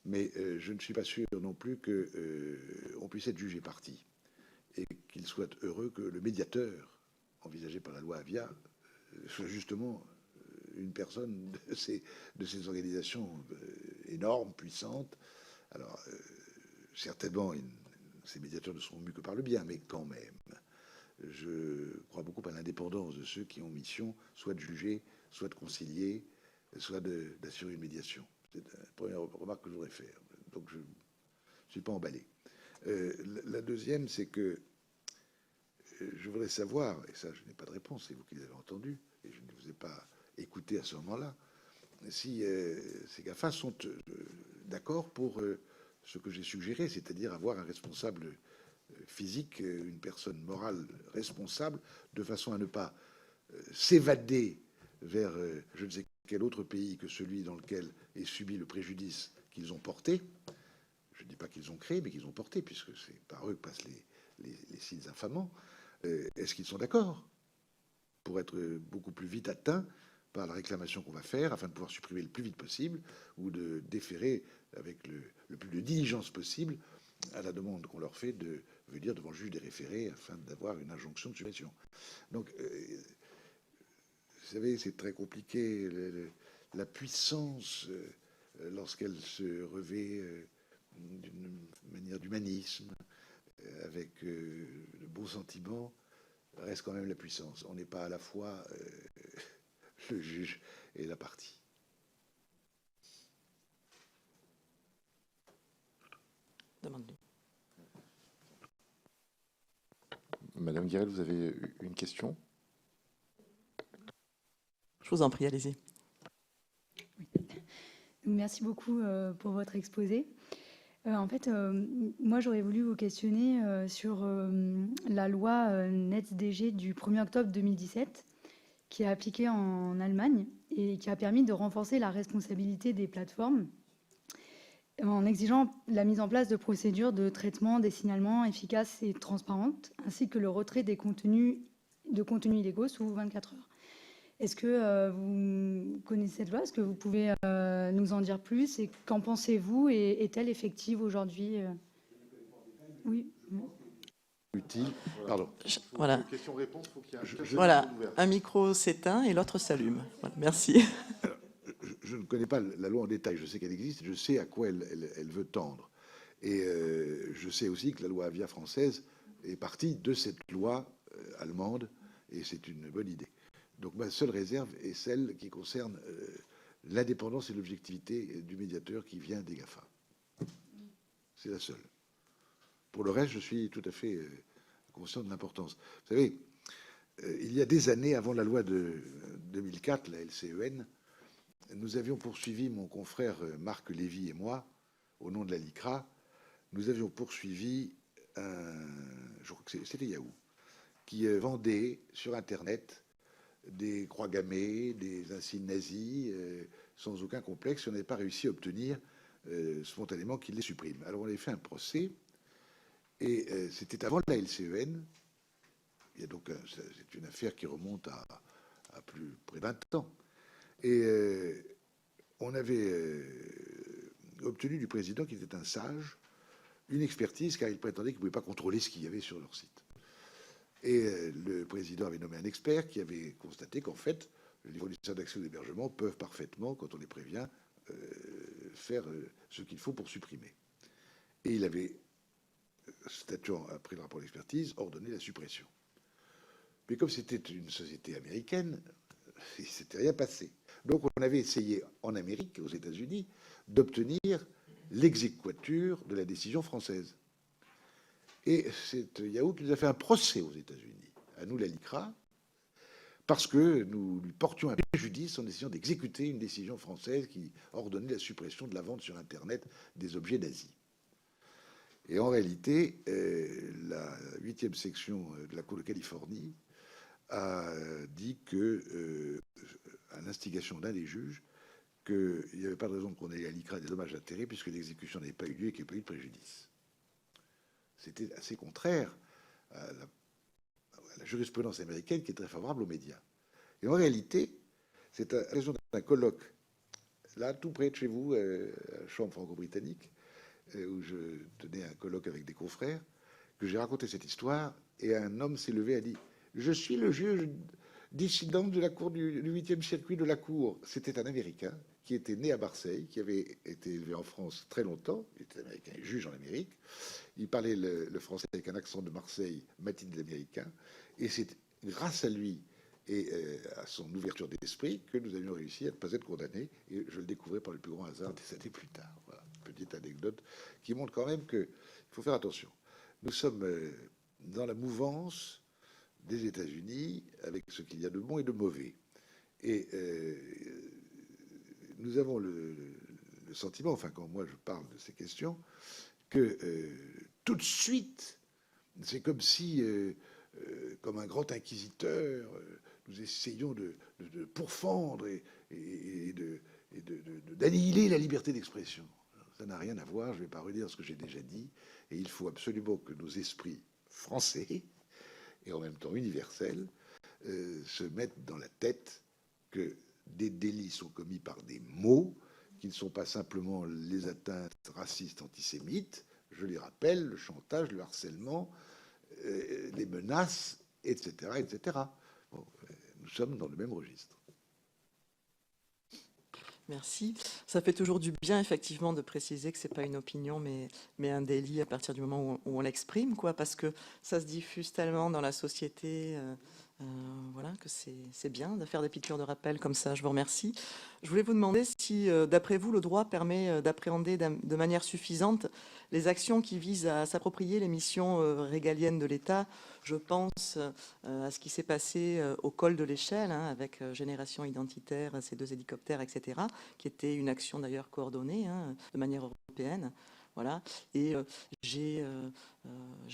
Mais je ne suis pas sûr non plus qu'on puisse être jugé parti et qu'il soit heureux que le médiateur envisagé par la loi Avia soit justement une personne de ces organisations énormes, puissantes. Alors, certainement, ces médiateurs ne seront mus que par le bien, mais quand même, je crois beaucoup à l'indépendance de ceux qui ont mission soit de juger, soit de concilier, soit d'assurer une médiation. C'est la première remarque que je voudrais faire. Donc, je ne suis pas emballé. La deuxième, c'est que je voudrais savoir, et ça, je n'ai pas de réponse, c'est vous qui l'avez entendu, et je ne vous ai pas écouté à ce moment-là, si ces GAFA sont d'accord pour ce que j'ai suggéré, c'est-à-dire avoir un responsable physique, une personne morale responsable, de façon à ne pas s'évader vers je ne sais quel autre pays que celui dans lequel est subi le préjudice qu'ils ont porté. Je ne dis pas qu'ils ont créé, mais qu'ils ont porté, puisque c'est par eux que passent les sites infamants. Est-ce qu'ils sont d'accord pour être beaucoup plus vite atteints par la réclamation qu'on va faire, afin de pouvoir supprimer le plus vite possible, ou de déférer avec le plus de diligence possible à la demande qu'on leur fait de venir devant le juge des référés afin d'avoir une injonction de suppression. Donc, vous savez, c'est très compliqué. La puissance, lorsqu'elle se revêt d'une manière d'humanisme, avec le bon sentiment, reste quand même la puissance. On n'est pas à la fois le juge et la partie. Demande-lui. Madame Guérel, vous avez une question? Je vous en prie, allez-y. Oui. Merci beaucoup pour votre exposé. En fait, moi, j'aurais voulu vous questionner sur la loi NetzDG du 1er octobre 2017, qui a appliqué en Allemagne et qui a permis de renforcer la responsabilité des plateformes. en exigeant la mise en place de procédures de traitement des signalements efficaces et transparentes, ainsi que le retrait des contenus illégaux sous 24 heures. Est-ce que vous connaissez cette loi? Est-ce que vous pouvez nous en dire plus? Et qu'en pensez-vous? Et est-elle effective aujourd'hui? Oui. Utile. Pardon. Voilà. Question-réponse, faut qu'il y ait Voilà, un micro s'éteint et l'autre s'allume. Voilà, merci. Je ne connais pas la loi en détail, je sais qu'elle existe, je sais à quoi elle veut tendre. Et je sais aussi que la loi Avia française est partie de cette loi allemande, et c'est une bonne idée. Donc ma seule réserve est celle qui concerne l'indépendance et l'objectivité du médiateur qui vient des GAFA. C'est la seule. Pour le reste, je suis tout à fait conscient de l'importance. Vous savez, il y a des années, avant la loi de 2004, la LCEN, nous avions poursuivi, mon confrère Marc Lévy et moi, au nom de la LICRA, nous avions poursuivi je crois que c'était Yahoo, qui vendait sur Internet des croix gammées, des insignes nazis, sans aucun complexe, et on n'avait pas réussi à obtenir spontanément qu'ils les suppriment. Alors on avait fait un procès, et c'était avant la LCEN. Il y a donc c'est une affaire qui remonte à près de 20 ans. Et on avait obtenu du président, qui était un sage, une expertise, car il prétendait qu'il ne pouvait pas contrôler ce qu'il y avait sur leur site. Et le président avait nommé un expert qui avait constaté qu'en fait, les fournisseurs d'accès aux hébergements peuvent parfaitement, quand on les prévient, faire ce qu'il faut pour supprimer. Et il avait, statuant après le rapport d'expertise, ordonné la suppression. Mais comme c'était une société américaine, il ne s'était rien passé. Donc on avait essayé en Amérique, aux États-Unis, d'obtenir l'exéquatur de la décision française. Et c'est Yahoo qui nous a fait un procès aux États-Unis, à nous la LICRA, parce que nous lui portions un préjudice en essayant d'exécuter une décision française qui ordonnait la suppression de la vente sur Internet des objets nazis. Et en réalité, la 8e section de la Cour de Californie a dit que, à l'instigation d'un des juges, qu'il n'y avait pas de raison qu'on ait à l'ICRA des dommages d'intérêt puisque l'exécution n'avait pas eu lieu et qu'il n'y avait pas eu de préjudice. C'était assez contraire à la jurisprudence américaine qui est très favorable aux médias. Et en réalité, c'est à l'occasion d'un colloque, là, tout près de chez vous, à la Chambre franco-britannique, où je tenais un colloque avec des confrères, que j'ai raconté cette histoire, et un homme s'est levé et a dit « Je suis le juge dissident de la cour du 8e circuit de la cour ». C'était un Américain qui était né à Marseille, qui avait été élevé en France très longtemps, il était américain, juge en Amérique, il parlait le français avec un accent de Marseille, matiné de l'américain, et c'est grâce à lui et à son ouverture d'esprit que nous avions réussi à ne pas être condamnés, et je le découvrais par le plus grand hasard des années plus tard. Voilà, petite anecdote qui montre quand même qu'il faut faire attention. Nous sommes dans la mouvance des États-Unis avec ce qu'il y a de bon et de mauvais. Et nous avons le sentiment, enfin quand moi je parle de ces questions, que tout de suite, c'est comme si, comme un grand inquisiteur, nous essayons de pourfendre et d'annihiler la liberté d'expression. Ça n'a rien à voir, je ne vais pas redire ce que j'ai déjà dit, et il faut absolument que nos esprits français, et en même temps universels, se mettent dans la tête que des délits sont commis par des mots qui ne sont pas simplement les atteintes racistes antisémites, je les rappelle, le chantage, le harcèlement, les menaces, etc. etc. Bon, nous sommes dans le même registre. Merci. Ça fait toujours du bien, effectivement, de préciser que ce n'est pas une opinion, mais un délit à partir du moment où on l'exprime, quoi, parce que ça se diffuse tellement dans la société, voilà, que c'est bien de faire des piqûres de rappel comme ça. Je vous remercie. Je voulais vous demander si, d'après vous, le droit permet d'appréhender de manière suffisante les actions qui visent à s'approprier les missions régaliennes de l'État. Je pense à ce qui s'est passé au col de l'Échelle, hein, avec Génération Identitaire, ces 2 hélicoptères, etc., qui était une action d'ailleurs coordonnée, hein, de manière européenne. Voilà. Et j'ai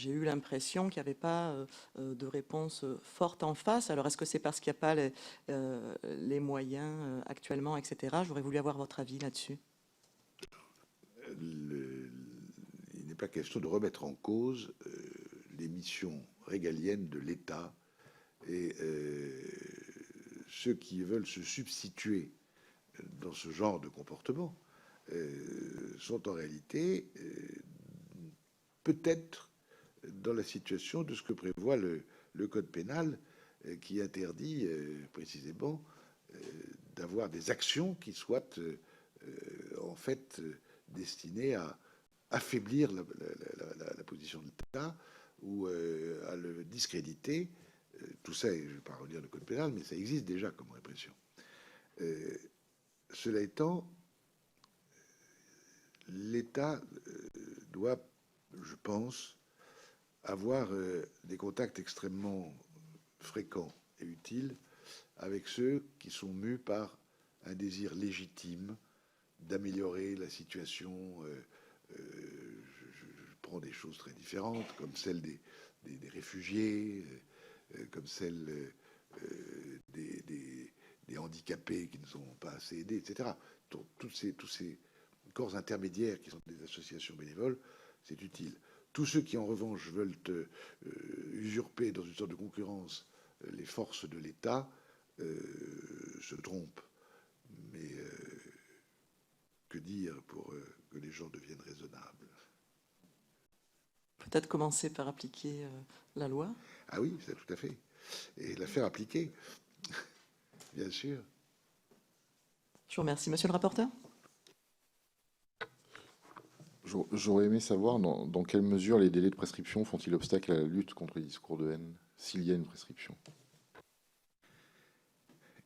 eu l'impression qu'il n'y avait pas de réponse forte en face. Alors, est-ce que c'est parce qu'il n'y a pas les moyens actuellement, etc. J'aurais voulu avoir votre avis là-dessus. il n'est pas question de remettre en cause les missions régaliennes de l'État et ceux qui veulent se substituer dans ce genre de comportement sont en réalité peut-être dans la situation de ce que prévoit le code pénal qui interdit précisément d'avoir des actions qui soient en fait destinées à affaiblir la position de l'État ou à le discréditer. Tout ça, je ne vais pas relire le code pénal, mais ça existe déjà comme répression. Cela étant, l'État doit, je pense, avoir des contacts extrêmement fréquents et utiles avec ceux qui sont mus par un désir légitime d'améliorer la situation. Je prends des choses très différentes, comme celle des réfugiés, comme celle des handicapés qui ne sont pas assez aidés, etc. Tous ces corps intermédiaires qui sont des associations bénévoles, c'est utile. Tous ceux qui, en revanche, veulent usurper dans une sorte de concurrence les forces de l'État se trompent. Mais que dire pour que les gens deviennent raisonnables? Peut-être commencer par appliquer la loi. Ah oui, c'est tout à fait. Et la faire appliquer, bien sûr. Je vous remercie. Monsieur le rapporteur? J'aurais aimé savoir dans quelle mesure les délais de prescription font-ils obstacle à la lutte contre les discours de haine, s'il y a une prescription.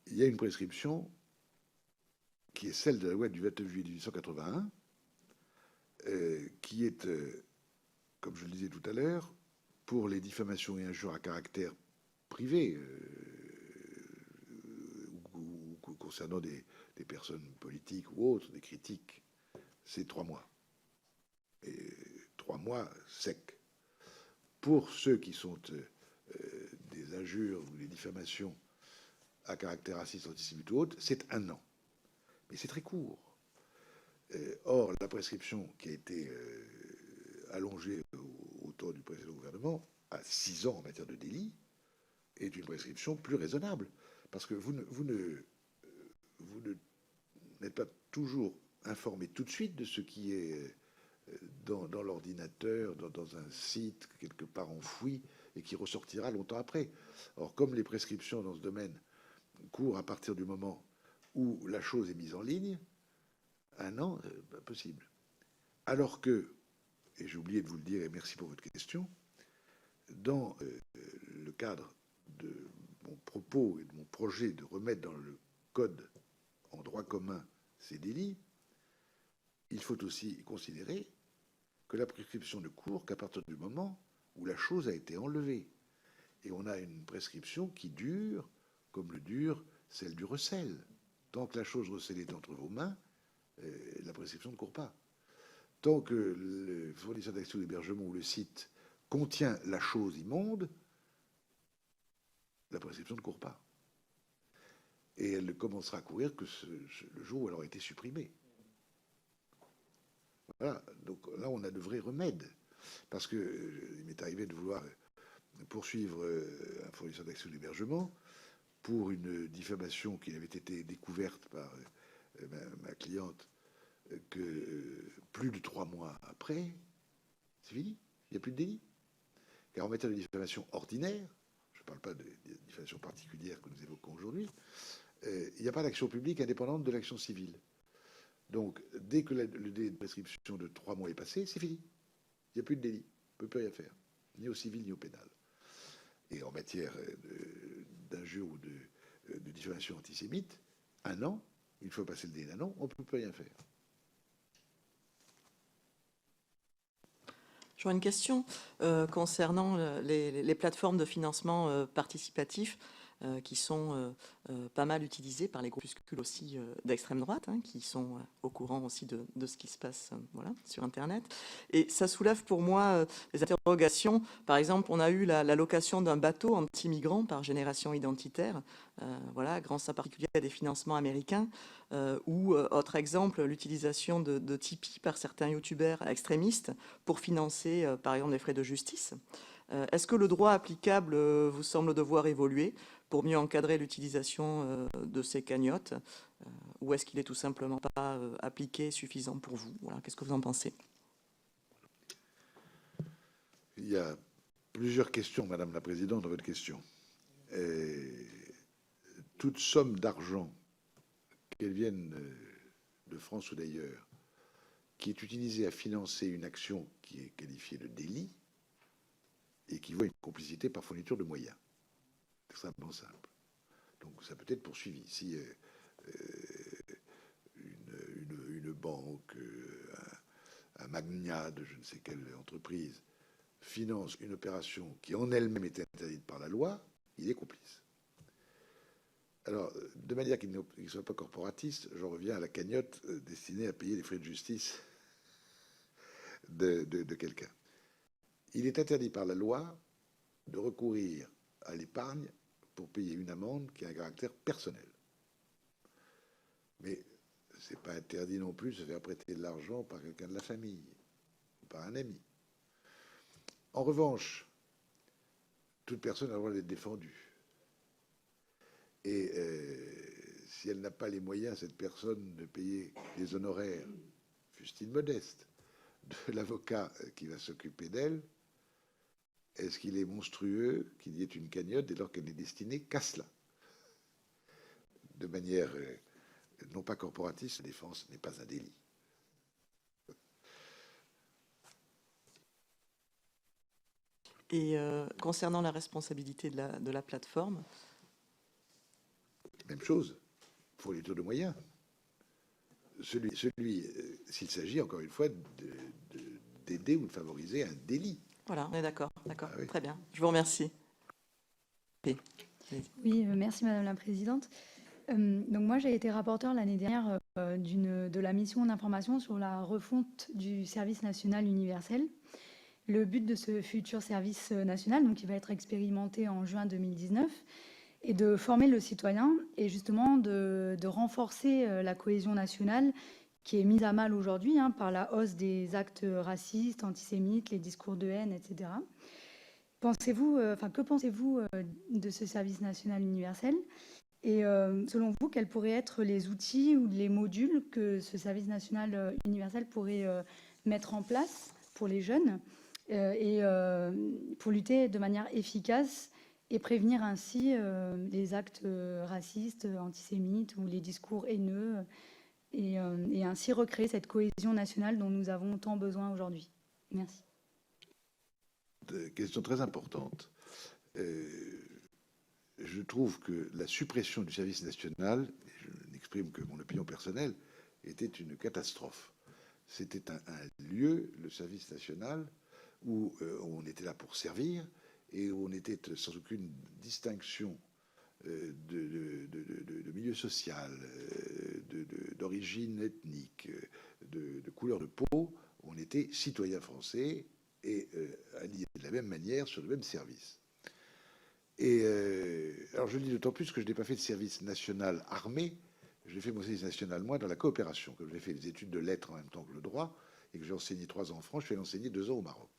Il y a une prescription qui est celle de la loi du 29 juillet 1881, qui est, comme je le disais tout à l'heure, pour les diffamations et injures à caractère privé ou concernant des personnes politiques ou autres, des critiques, c'est 3 mois. Et 3 mois secs. Pour ceux qui sont des injures ou des diffamations à caractère raciste, antisémite ou autre, c'est 1 an. Mais c'est très court. Or, la prescription qui a été allongée au temps du précédent gouvernement à 6 ans en matière de délit est une prescription plus raisonnable. Parce que vous n'êtes pas toujours informé tout de suite de ce qui est dans l'ordinateur, dans un site quelque part enfoui et qui ressortira longtemps après. Or, comme les prescriptions dans ce domaine courent à partir du moment où la chose est mise en ligne, 1 an, pas possible. Alors que, et j'ai oublié de vous le dire et merci pour votre question, dans le cadre de mon propos et de mon projet de remettre dans le code en droit commun ces délits, il faut aussi considérer que la prescription ne court qu'à partir du moment où la chose a été enlevée. Et on a une prescription qui dure, comme le dure celle du recel. Tant que la chose recélée est entre vos mains, la prescription ne court pas. Tant que le fournisseur d'accès d'hébergement ou le site contient la chose immonde, la prescription ne court pas. Et elle ne commencera à courir que le jour où elle aura été supprimée. Voilà, donc là on a de vrais remèdes. Parce que il m'est arrivé de vouloir poursuivre un fournisseur d'accès d'hébergement pour une diffamation qui avait été découverte par ma cliente que plus de 3 mois après, c'est fini, il n'y a plus de délit. Car en matière de diffamation ordinaire, je ne parle pas de diffamation particulière que nous évoquons aujourd'hui, il n'y a pas d'action publique indépendante de l'action civile. Donc, dès que le délai de prescription de 3 mois est passé, c'est fini. Il n'y a plus de délit. On ne peut plus rien faire, ni au civil ni au pénal. Et en matière d'injure ou de diffamation antisémite, 1 an, il faut passer le délai d'1 an, on ne peut plus rien faire. J'aurais une question concernant les plateformes de financement participatif. qui sont pas mal utilisés par les groupuscules aussi d'extrême droite, hein, qui sont au courant aussi de ce qui se passe voilà, sur Internet. Et ça soulève pour moi des interrogations. Par exemple, on a eu la location d'un bateau anti-migrants par Génération Identitaire, voilà, grâce en particulier à des financements américains, ou autre exemple, l'utilisation de Tipeee par certains youtubeurs extrémistes pour financer, par exemple, des frais de justice. Est-ce que le droit applicable vous semble devoir évoluer pour mieux encadrer l'utilisation de ces cagnottes, ou est-ce qu'il est tout simplement pas appliqué suffisant pour vous? Voilà, qu'est-ce que vous en pensez? Il y a plusieurs questions, Madame la Présidente, dans votre question. Toute somme d'argent, qu'elle vienne de France ou d'ailleurs, qui est utilisée à financer une action qui est qualifiée de délit et qui voit une complicité par fourniture de moyens. C'est extrêmement simple. Donc ça peut être poursuivi. Si une banque, un magnat de je ne sais quelle entreprise finance une opération qui en elle-même est interdite par la loi, il est complice. Alors, de manière qu'il ne soit pas corporatiste, j'en reviens à la cagnotte destinée à payer les frais de justice de quelqu'un. Il est interdit par la loi de recourir à l'épargne pour payer une amende qui a un caractère personnel. Mais ce n'est pas interdit non plus de se faire prêter de l'argent par quelqu'un de la famille ou par un ami. En revanche, toute personne a le droit d'être défendue. Et si elle n'a pas les moyens, cette personne, de payer les honoraires, fussent-ils modestes, de l'avocat qui va s'occuper d'elle, est-ce qu'il est monstrueux qu'il y ait une cagnotte dès lors qu'elle n'est destinée qu'à cela? De manière non pas corporatiste, la défense n'est pas un délit. Et concernant la responsabilité de la plateforme? Même chose, fourniture de moyens. S'il s'agit, encore une fois, d'aider ou de favoriser un délit. Voilà, on est d'accord, d'accord, Ah oui. très bien. Je vous remercie. Oui, merci Madame la Présidente. Donc moi, j'ai été rapporteure l'année dernière de la mission d'information sur la refonte du service national universel. Le but de ce futur service national, donc qui va être expérimenté en juin 2019, est de former le citoyen et justement de renforcer la cohésion nationale qui est mise à mal aujourd'hui par la hausse des actes racistes, antisémites, les discours de haine, etc. Que pensez-vous de ce service national universel? Et selon vous, quels pourraient être les outils ou les modules que ce service national universel pourrait mettre en place pour les jeunes et pour lutter de manière efficace et prévenir ainsi les actes racistes, antisémites ou les discours haineux et ainsi recréer cette cohésion nationale dont nous avons tant besoin aujourd'hui? Merci. Question très importante. Je trouve que la suppression du service national, je n'exprime que mon opinion personnelle, était une catastrophe. C'était un lieu, le service national, où on était là pour servir et où on était sans aucune distinction de milieu social, d'origine ethnique, de couleur de peau. On était citoyen français et alliés de la même manière sur le même service. Et alors je le dis d'autant plus que je n'ai pas fait de service national armé, j'ai fait mon service national, moi, dans la coopération, que j'ai fait des études de lettres en même temps que le droit, et que j'ai enseigné 3 ans en France, je suis enseigné 2 ans au Maroc.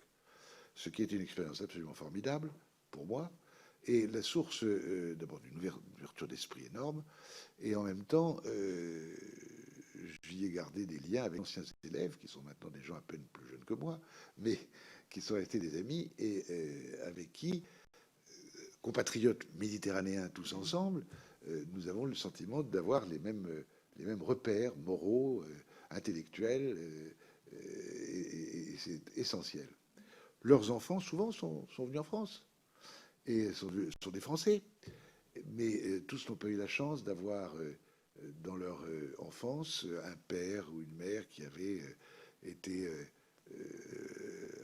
Ce qui est une expérience absolument formidable pour moi, et la source d'abord d'une ouverture d'esprit énorme, et en même temps, j'y ai gardé des liens avec anciens élèves, qui sont maintenant des gens à peine plus jeunes que moi, mais qui sont restés des amis, et avec qui, compatriotes méditerranéens tous ensemble, nous avons le sentiment d'avoir les mêmes repères moraux, intellectuels, et c'est essentiel. Leurs enfants, souvent, sont venus en France et sont des Français, mais tous n'ont pas eu la chance d'avoir dans leur enfance un père ou une mère qui avait été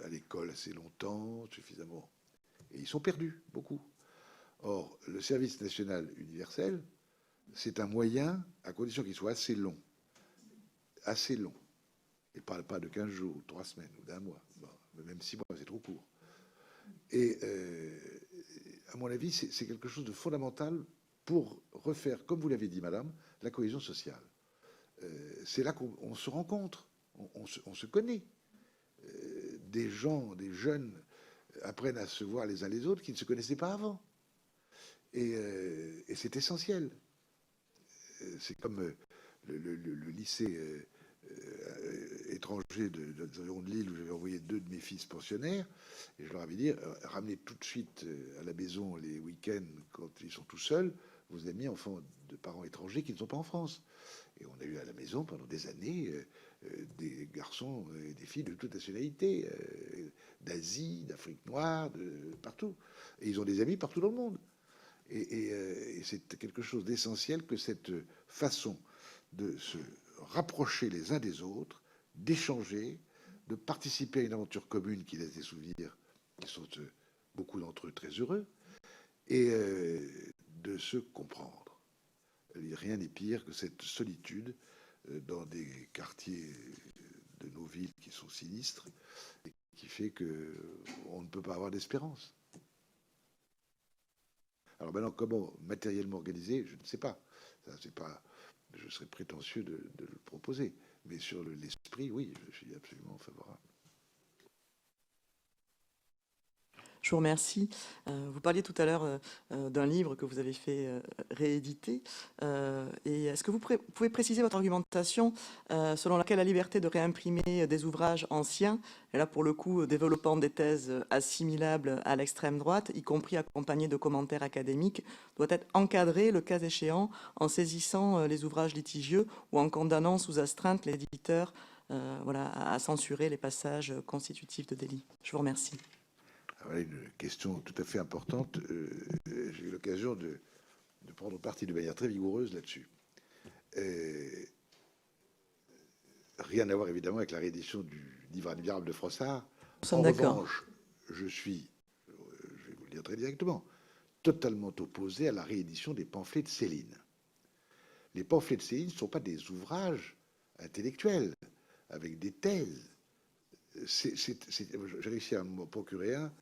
à l'école assez longtemps, suffisamment. Et ils sont perdus, beaucoup. Or, le service national universel, c'est un moyen, à condition qu'il soit assez long. Assez long. Il ne parle pas de 15 jours, 3 semaines ou d'un mois. Bon, même 6 mois, c'est trop court. Et à mon avis, c'est quelque chose de fondamental pour refaire, comme vous l'avez dit, madame, la cohésion sociale. C'est là qu'on se rencontre, on se connaît. Des gens, des jeunes apprennent à se voir les uns les autres qui ne se connaissaient pas avant. Et c'est essentiel. C'est comme le lycée étranger de Lille où j'avais envoyé 2 de mes fils pensionnaires, et je leur avais dit, ramenez tout de suite à la maison les week-ends quand ils sont tout seuls vos amis enfants de parents étrangers qui ne sont pas en France. Et on a eu à la maison pendant des années des garçons et des filles de toute nationalité, d'Asie, d'Afrique noire, de partout. Et ils ont des amis partout dans le monde. Et c'est quelque chose d'essentiel que cette façon de se rapprocher les uns des autres, d'échanger, de participer à une aventure commune qui laisse des souvenirs qui sont beaucoup d'entre eux très heureux, et de se comprendre. Rien n'est pire que cette solitude dans des quartiers de nos villes qui sont sinistres et qui fait qu'on ne peut pas avoir d'espérance. Alors maintenant, comment matériellement organiser, je ne sais pas. Ça, c'est pas, je serais prétentieux de le proposer. Mais sur l'esprit, oui, je suis absolument favorable. Je vous remercie. Vous parliez tout à l'heure d'un livre que vous avez fait rééditer. Et est-ce que vous pouvez préciser votre argumentation selon laquelle la liberté de réimprimer des ouvrages anciens, et là pour le coup développant des thèses assimilables à l'extrême droite, y compris accompagnées de commentaires académiques, doit être encadrée, le cas échéant, en saisissant les ouvrages litigieux ou en condamnant sous astreinte l'éditeur voilà, à censurer les passages constitutifs de délit? Je vous remercie. Voilà une question tout à fait importante. J'ai eu l'occasion de prendre parti de manière très vigoureuse là-dessus. Rien à voir évidemment avec la réédition du livre admirable de Froissart. En revanche, je vais vous le dire très directement, totalement opposé à la réédition des pamphlets de Céline. Les pamphlets de Céline ne sont pas des ouvrages intellectuels avec des thèses. J'ai réussi à m'en procurer un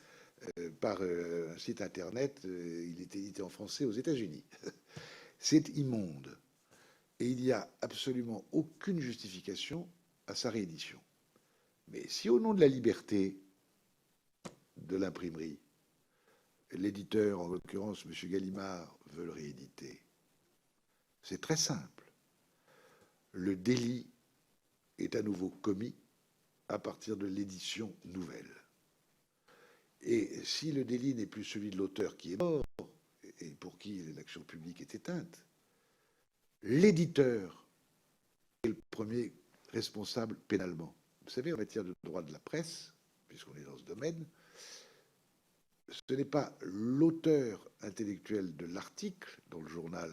par un site internet. Il est édité en français aux États-Unis. C'est immonde. Et il n'y a absolument aucune justification à sa réédition. Mais si au nom de la liberté de l'imprimerie, l'éditeur, en l'occurrence M. Gallimard, veut le rééditer, c'est très simple. Le délit est à nouveau commis à partir de l'édition nouvelle. Et si le délit n'est plus celui de l'auteur qui est mort et pour qui l'action publique est éteinte, l'éditeur est le premier responsable pénalement. Vous savez, en matière de droit de la presse, puisqu'on est dans ce domaine, ce n'est pas l'auteur intellectuel de l'article dans le journal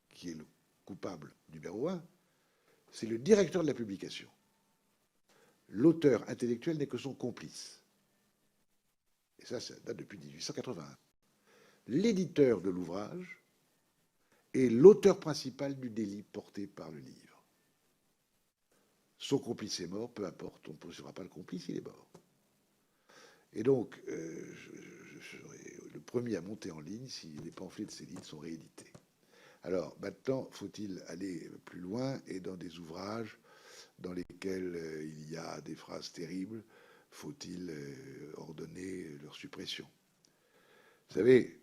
qui est le coupable numéro 1, c'est le directeur de la publication. L'auteur intellectuel n'est que son complice. Et ça date depuis 1881. L'éditeur de l'ouvrage est l'auteur principal du délit porté par le livre. Son complice est mort, peu importe, on ne poursuivra pas le complice, il est mort. Et donc, je serai le premier à monter en ligne si les pamphlets de Céline sont réédités. Alors, maintenant, faut-il aller plus loin et dans des ouvrages dans lesquels il y a des phrases terribles, faut-il ordonner leur suppression? Vous savez,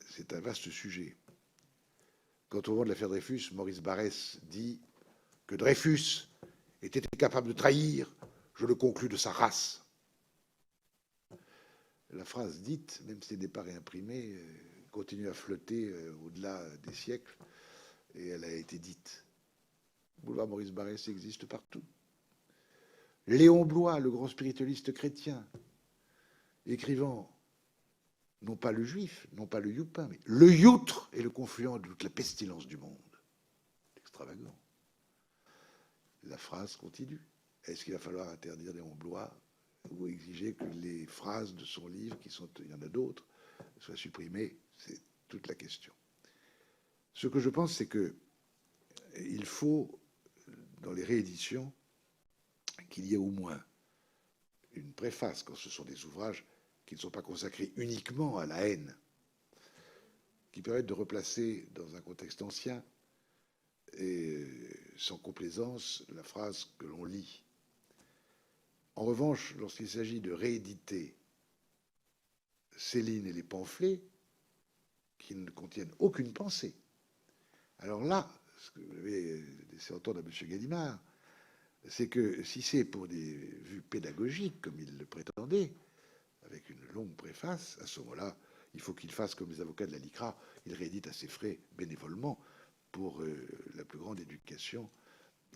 c'est un vaste sujet. Quand au moment de l'affaire Dreyfus, Maurice Barrès dit que Dreyfus était incapable de trahir, je le conclus de sa race. La phrase dite, même si elle n'est pas réimprimée, continue à flotter au-delà des siècles, et elle a été dite. Boulevard Maurice Barrès existe partout. Léon Bloy, le grand spiritualiste chrétien, écrivant non pas le juif, non pas le youpin, mais le youtre est le confluent de toute la pestilence du monde. Extravagant. La phrase continue. Est-ce qu'il va falloir interdire Léon Bloy ou exiger que les phrases de son livre, il y en a d'autres, soit supprimé, c'est toute la question. Ce que je pense, c'est que il faut, dans les rééditions, qu'il y ait au moins une préface, quand ce sont des ouvrages qui ne sont pas consacrés uniquement à la haine, qui permettent de replacer dans un contexte ancien et sans complaisance la phrase que l'on lit. En revanche, lorsqu'il s'agit de rééditer Céline et les pamphlets, qui ne contiennent aucune pensée, alors là, ce que vous avez laissé entendre à M. Gallimard, c'est que si c'est pour des vues pédagogiques, comme il le prétendait, avec une longue préface, à ce moment-là, il faut qu'il fasse comme les avocats de la LICRA, il réédite à ses frais bénévolement pour la plus grande éducation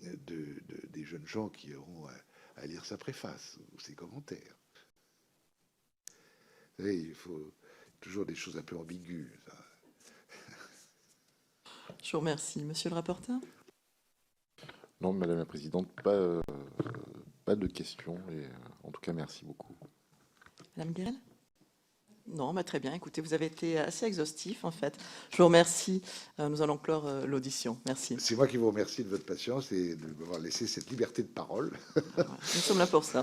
des jeunes gens qui auront à lire sa préface ou ses commentaires. Vous savez, il faut toujours des choses un peu ambiguës. Ça. Je vous remercie. Monsieur le rapporteur? Non, Madame la Présidente, pas de questions. Et, en tout cas, merci beaucoup. Madame Guérel? Non, très bien. Écoutez, vous avez été assez exhaustif, en fait. Je vous remercie. Nous allons clore l'audition. Merci. C'est moi qui vous remercie de votre patience et de m'avoir laissé cette liberté de parole. Nous sommes là pour ça.